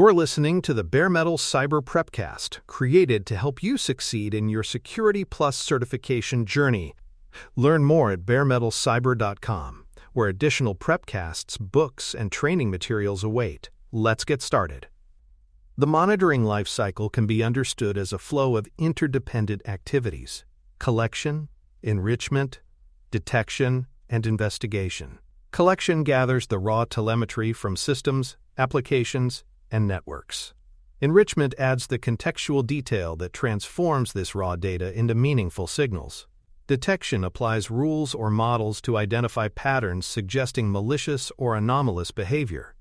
You're listening to the Bare Metal Cyber Prepcast, created to help you succeed in your Security Plus certification journey. Learn more at baremetalcyber.com, where additional prepcasts, books, and training materials await. Let's get started. The monitoring lifecycle can be understood as a flow of interdependent activities: collection, enrichment, detection, and investigation. Collection gathers the raw telemetry from systems, applications, and networks. Enrichment adds the contextual detail that transforms this raw data into meaningful signals. Detection applies rules or models to identify patterns suggesting malicious or anomalous behavior.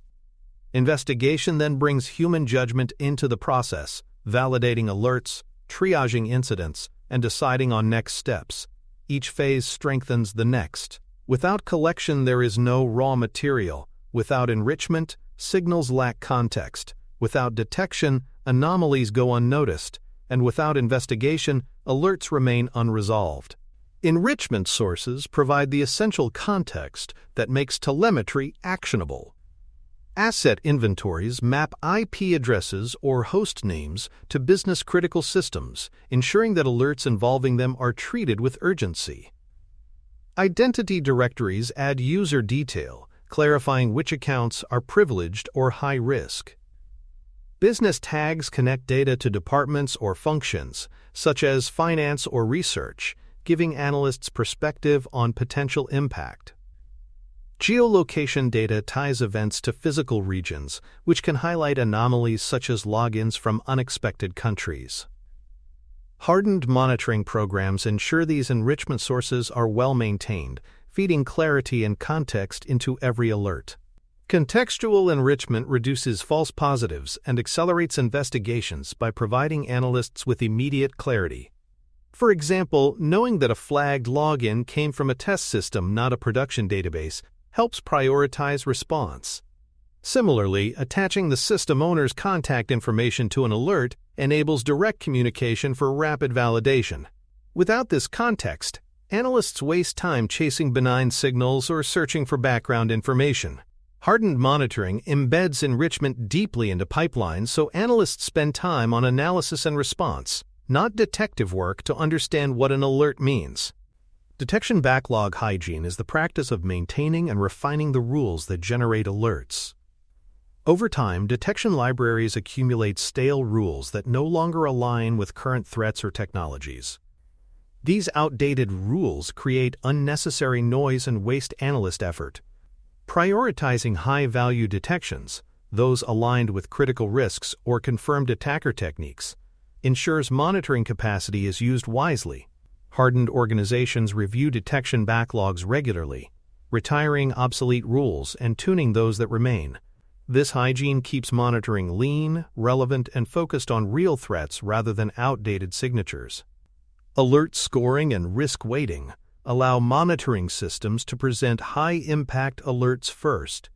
Investigation then brings human judgment into the process, validating alerts, triaging incidents, and deciding on next steps. Each phase strengthens the next. Without collection, there is no raw material. Without enrichment, signals lack context. Without detection, anomalies go unnoticed. And without investigation, alerts remain unresolved. Enrichment sources provide the essential context that makes telemetry actionable. Asset inventories map IP addresses or host names to business-critical systems, ensuring that alerts involving them are treated with urgency. Identity directories add user detail, clarifying which accounts are privileged or high risk. Business tags connect data to departments or functions, such as finance or research, giving analysts perspective on potential impact. Geolocation data ties events to physical regions, which can highlight anomalies such as logins from unexpected countries. Hardened monitoring programs ensure these enrichment sources are well maintained, feeding clarity and context into every alert. Contextual enrichment reduces false positives and accelerates investigations by providing analysts with immediate clarity. For example, knowing that a flagged login came from a test system, not a production database, helps prioritize response. Similarly, attaching the system owner's contact information to an alert enables direct communication for rapid validation. Without this context, analysts waste time chasing benign signals or searching for background information. Hardened monitoring embeds enrichment deeply into pipelines so analysts spend time on analysis and response, not detective work to understand what an alert means. Detection backlog hygiene is the practice of maintaining and refining the rules that generate alerts. Over time, detection libraries accumulate stale rules that no longer align with current threats or technologies. These outdated rules create unnecessary noise and waste analyst effort. Prioritizing high-value detections, those aligned with critical risks or confirmed attacker techniques, ensures monitoring capacity is used wisely. Hardened organizations review detection backlogs regularly, retiring obsolete rules and tuning those that remain. This hygiene keeps monitoring lean, relevant, and focused on real threats rather than outdated signatures. Alert scoring and risk weighting allow monitoring systems to present high-impact alerts first.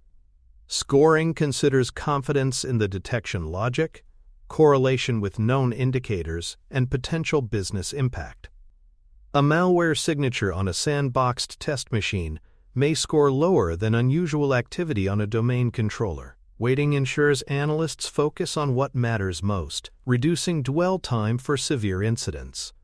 Scoring considers confidence in the detection logic, correlation with known indicators, and potential business impact. A malware signature on a sandboxed test machine may score lower than unusual activity on a domain controller. Weighting ensures analysts focus on what matters most, reducing dwell time for severe incidents.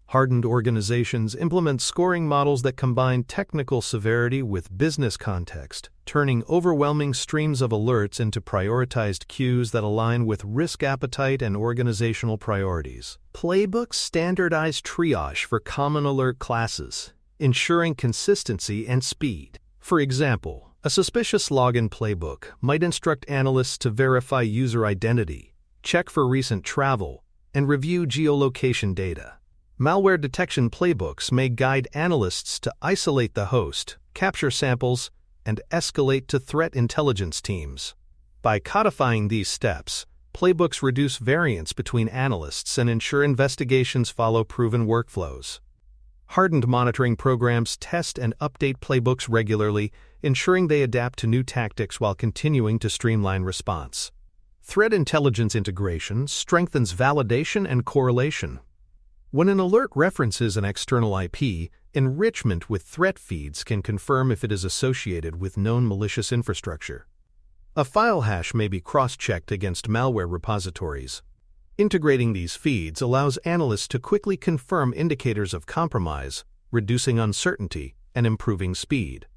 Hardened organizations implement scoring models that combine technical severity with business context, turning overwhelming streams of alerts into prioritized queues that align with risk appetite and organizational priorities. Playbooks standardize triage for common alert classes, ensuring consistency and speed. For example, a suspicious login playbook might instruct analysts to verify user identity, check for recent travel, and review geolocation data. Malware detection playbooks may guide analysts to isolate the host, capture samples, and escalate to threat intelligence teams. By codifying these steps, playbooks reduce variance between analysts and ensure investigations follow proven workflows. Hardened monitoring programs test and update playbooks regularly, ensuring they adapt to new tactics while continuing to streamline response. Threat intelligence integration strengthens validation and correlation. When an alert references an external IP, enrichment with threat feeds can confirm if it is associated with known malicious infrastructure. A file hash may be cross-checked against malware repositories. Integrating these feeds allows analysts to quickly confirm indicators of compromise, reducing uncertainty and improving speed.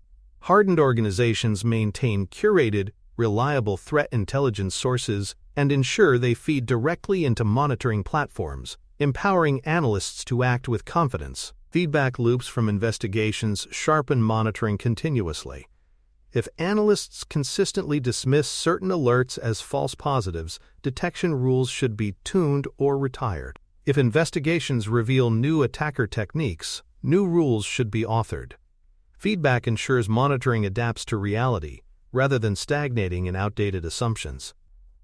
Hardened organizations maintain curated, reliable threat intelligence sources and ensure they feed directly into monitoring platforms, empowering analysts to act with confidence. Feedback loops from investigations sharpen monitoring continuously. If analysts consistently dismiss certain alerts as false positives, detection rules should be tuned or retired. If investigations reveal new attacker techniques, new rules should be authored. Feedback ensures monitoring adapts to reality, rather than stagnating in outdated assumptions.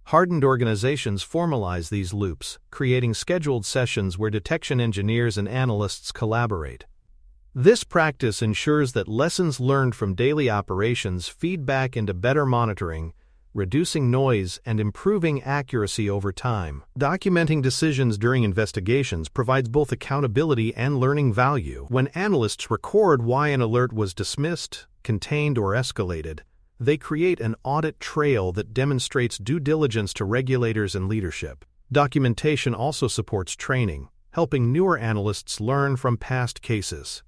Hardened organizations formalize these loops, creating scheduled sessions where detection engineers and analysts collaborate. This practice ensures that lessons learned from daily operations feed back into better monitoring, reducing noise and improving accuracy over time. Documenting decisions during investigations provides both accountability and learning value. When analysts record why an alert was dismissed, contained, or escalated, they create an audit trail that demonstrates due diligence to regulators and leadership. Documentation also supports training, helping newer analysts learn from past cases.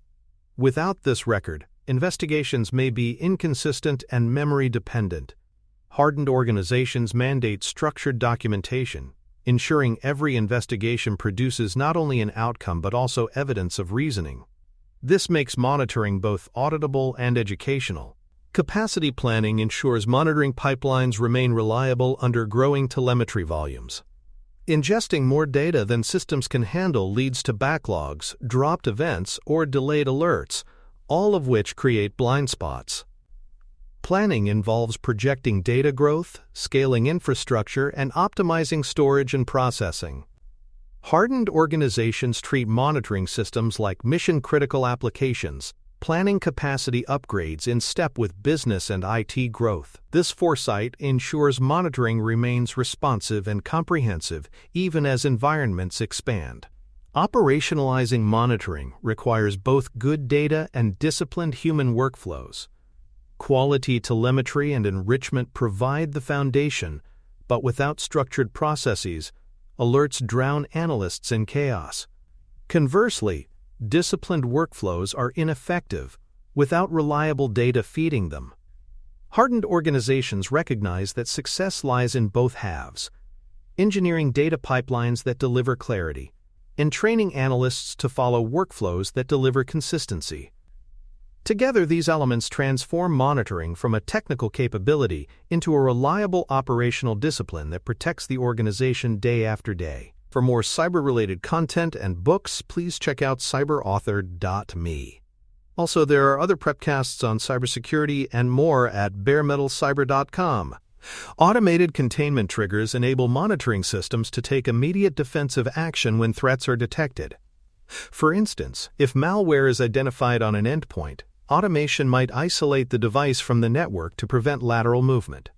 Without this record, investigations may be inconsistent and memory-dependent. Hardened organizations mandate structured documentation, ensuring every investigation produces not only an outcome but also evidence of reasoning. This makes monitoring both auditable and educational. Capacity planning ensures monitoring pipelines remain reliable under growing telemetry volumes. Ingesting more data than systems can handle leads to backlogs, dropped events, or delayed alerts, all of which create blind spots. Planning involves projecting data growth, scaling infrastructure, and optimizing storage and processing. Hardened organizations treat monitoring systems like mission-critical applications, planning capacity upgrades in step with business and IT growth. This foresight ensures monitoring remains responsive and comprehensive even as environments expand. Operationalizing monitoring requires both good data and disciplined human workflows. Quality telemetry and enrichment provide the foundation, but without structured processes, alerts drown analysts in chaos. Conversely, disciplined workflows are ineffective without reliable data feeding them. Hardened organizations recognize that success lies in both halves: engineering data pipelines that deliver clarity, and training analysts to follow workflows that deliver consistency. Together, these elements transform monitoring from a technical capability into a reliable operational discipline that protects the organization day after day. For more cyber-related content and books, please check out cyberauthor.me. Also, there are other prepcasts on cybersecurity and more at baremetalcyber.com. Automated containment triggers enable monitoring systems to take immediate defensive action when threats are detected. For instance, if malware is identified on an endpoint, automation might isolate the device from the network to prevent lateral movement.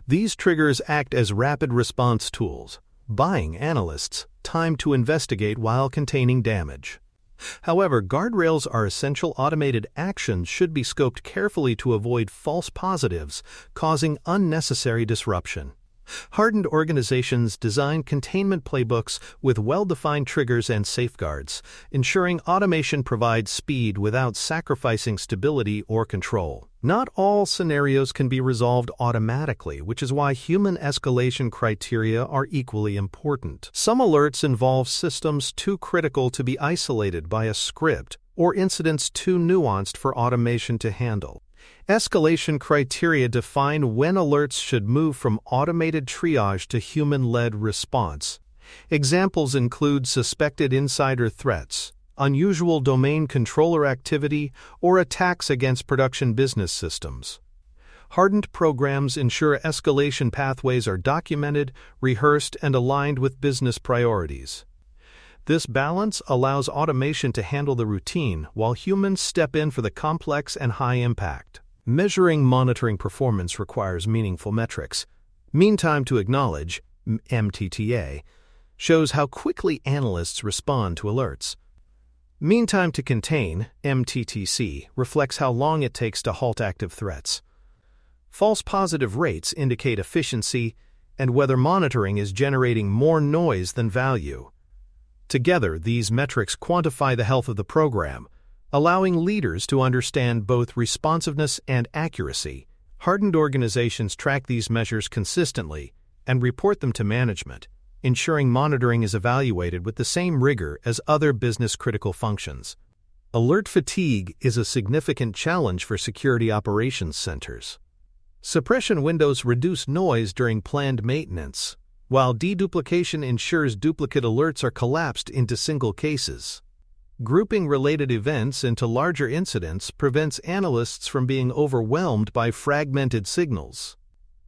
These triggers act as rapid response tools, buying analysts time to investigate while containing damage. However, guardrails are essential. Automated actions should be scoped carefully to avoid false positives, causing unnecessary disruption. Hardened organizations design containment playbooks with well-defined triggers and safeguards, ensuring automation provides speed without sacrificing stability or control. Not all scenarios can be resolved automatically, which is why human escalation criteria are equally important. Some alerts involve systems too critical to be isolated by a script, or incidents too nuanced for automation to handle. Escalation criteria define when alerts should move from automated triage to human-led response. Examples include suspected insider threats, unusual domain controller activity, or attacks against production business systems. Hardened programs ensure escalation pathways are documented, rehearsed, and aligned with business priorities. This balance allows automation to handle the routine while humans step in for the complex and high impact. Measuring monitoring performance requires meaningful metrics. Mean time to acknowledge, MTTA, shows how quickly analysts respond to alerts. Mean time to contain, MTTC, reflects how long it takes to halt active threats. False positive rates indicate efficiency and whether monitoring is generating more noise than value. Together, these metrics quantify the health of the program, allowing leaders to understand both responsiveness and accuracy. Hardened organizations track these measures consistently and report them to management, ensuring monitoring is evaluated with the same rigor as other business-critical functions. Alert fatigue is a significant challenge for security operations centers. Suppression windows reduce noise during planned maintenance, while deduplication ensures duplicate alerts are collapsed into single cases. Grouping related events into larger incidents prevents analysts from being overwhelmed by fragmented signals.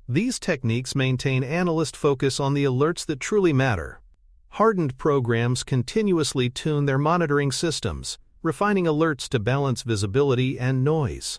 These techniques maintain analyst focus on the alerts that truly matter. Hardened programs continuously tune their monitoring systems, refining alerts to balance visibility and noise.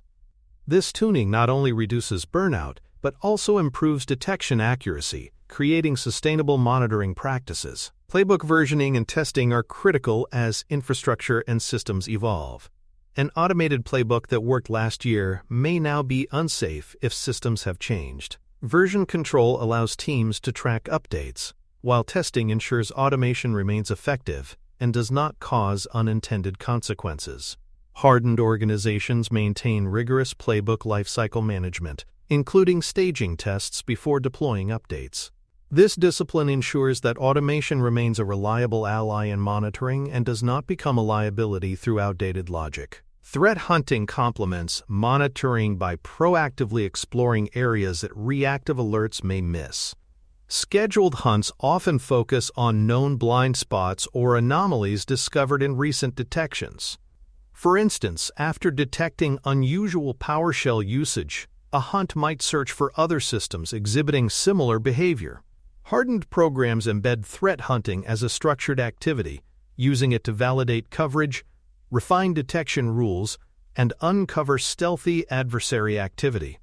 This tuning not only reduces burnout, but also improves detection accuracy, creating sustainable monitoring practices. Playbook versioning and testing are critical as infrastructure and systems evolve. An automated playbook that worked last year may now be unsafe if systems have changed. Version control allows teams to track updates, while testing ensures automation remains effective and does not cause unintended consequences. Hardened organizations maintain rigorous playbook lifecycle management, including staging tests before deploying updates. This discipline ensures that automation remains a reliable ally in monitoring and does not become a liability through outdated logic. Threat hunting complements monitoring by proactively exploring areas that reactive alerts may miss. Scheduled hunts often focus on known blind spots or anomalies discovered in recent detections. For instance, after detecting unusual PowerShell usage, a hunt might search for other systems exhibiting similar behavior. Hardened programs embed threat hunting as a structured activity, using it to validate coverage, refine detection rules, and uncover stealthy adversary activity.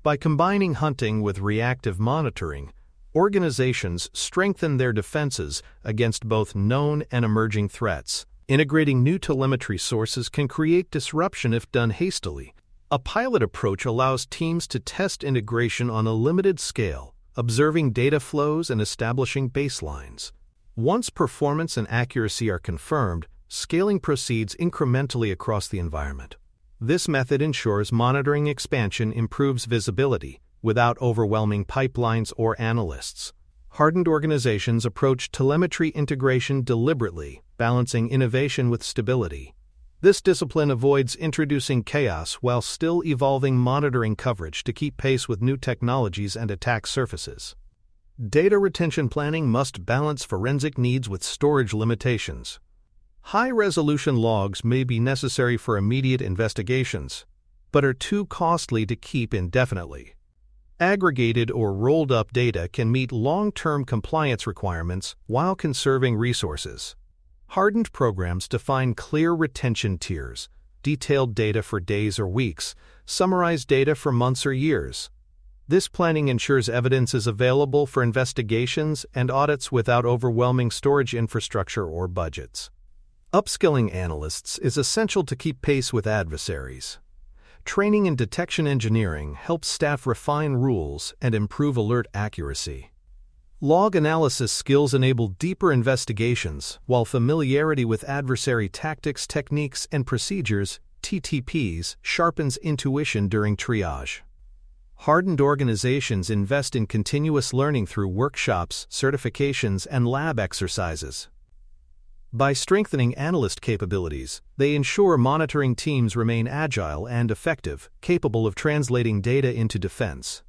By combining hunting with reactive monitoring, organizations strengthen their defenses against both known and emerging threats. Integrating new telemetry sources can create disruption if done hastily. A pilot approach allows teams to test integration on a limited scale, observing data flows and establishing baselines. Once performance and accuracy are confirmed, scaling proceeds incrementally across the environment. This method ensures monitoring expansion improves visibility without overwhelming pipelines or analysts. Hardened organizations approach telemetry integration deliberately, balancing innovation with stability. This discipline avoids introducing chaos while still evolving monitoring coverage to keep pace with new technologies and attack surfaces. Data retention planning must balance forensic needs with storage limitations. High-resolution logs may be necessary for immediate investigations, but are too costly to keep indefinitely. Aggregated or rolled-up data can meet long-term compliance requirements while conserving resources. Hardened programs define clear retention tiers, detailed data for days or weeks, summarized data for months or years. This planning ensures evidence is available for investigations and audits without overwhelming storage infrastructure or budgets. Upskilling analysts is essential to keep pace with adversaries. Training in detection engineering helps staff refine rules and improve alert accuracy. Log analysis skills enable deeper investigations, while familiarity with adversary tactics, techniques, and procedures (TTPs) sharpens intuition during triage. Hardened organizations invest in continuous learning through workshops, certifications, and lab exercises. By strengthening analyst capabilities, they ensure monitoring teams remain agile and effective, capable of translating data into defense.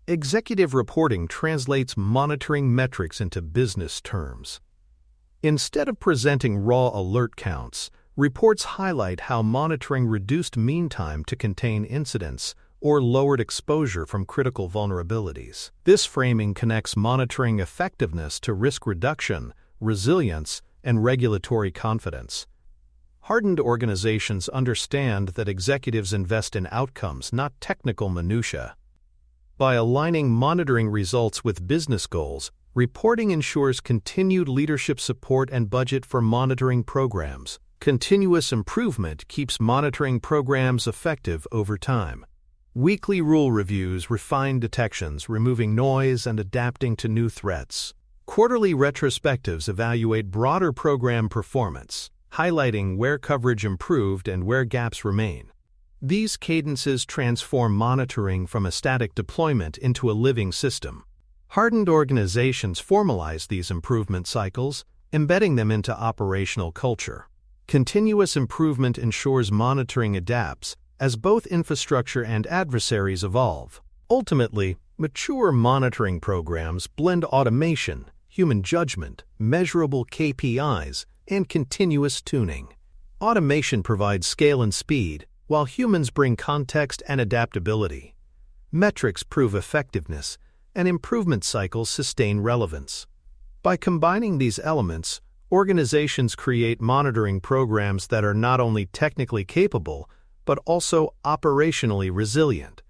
Executive reporting translates monitoring metrics into business terms. Instead of presenting raw alert counts, reports highlight how monitoring reduced mean time to contain incidents or lowered exposure from critical vulnerabilities. This framing connects monitoring effectiveness to risk reduction, resilience, and regulatory confidence. Hardened organizations understand that executives invest in outcomes, not technical minutiae. By aligning monitoring results with business goals, reporting ensures continued leadership support and budget for monitoring programs. Continuous improvement keeps monitoring programs effective over time. Weekly rule reviews refine detections, removing noise and adapting to new threats. Quarterly retrospectives evaluate broader program performance, highlighting where coverage improved and where gaps remain. These cadences transform monitoring from a static deployment into a living system. Hardened organizations formalize these improvement cycles, embedding them into operational culture. Continuous improvement ensures monitoring adapts as both infrastructure and adversaries evolve. Ultimately, mature monitoring programs blend automation, human judgment, measurable KPIs, and continuous tuning. Automation provides scale and speed, while humans bring context and adaptability. Metrics prove effectiveness, and improvement cycles sustain relevance. By combining these elements, organizations create monitoring programs that are not only technically capable, but also operationally resilient.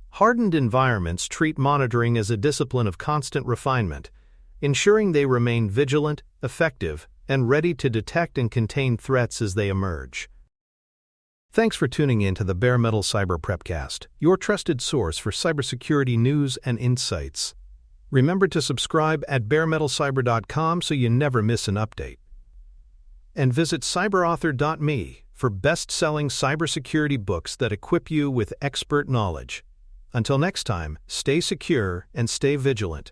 Hardened environments treat monitoring as a discipline of constant refinement, ensuring they remain vigilant, effective, and ready to detect and contain threats as they emerge. Thanks for tuning in to the Bare Metal Cyber Prepcast, your trusted source for cybersecurity news and insights. Remember to subscribe at baremetalcyber.com so you never miss an update. And visit cyberauthor.me for best-selling cybersecurity books that equip you with expert knowledge. Until next time, stay secure and stay vigilant.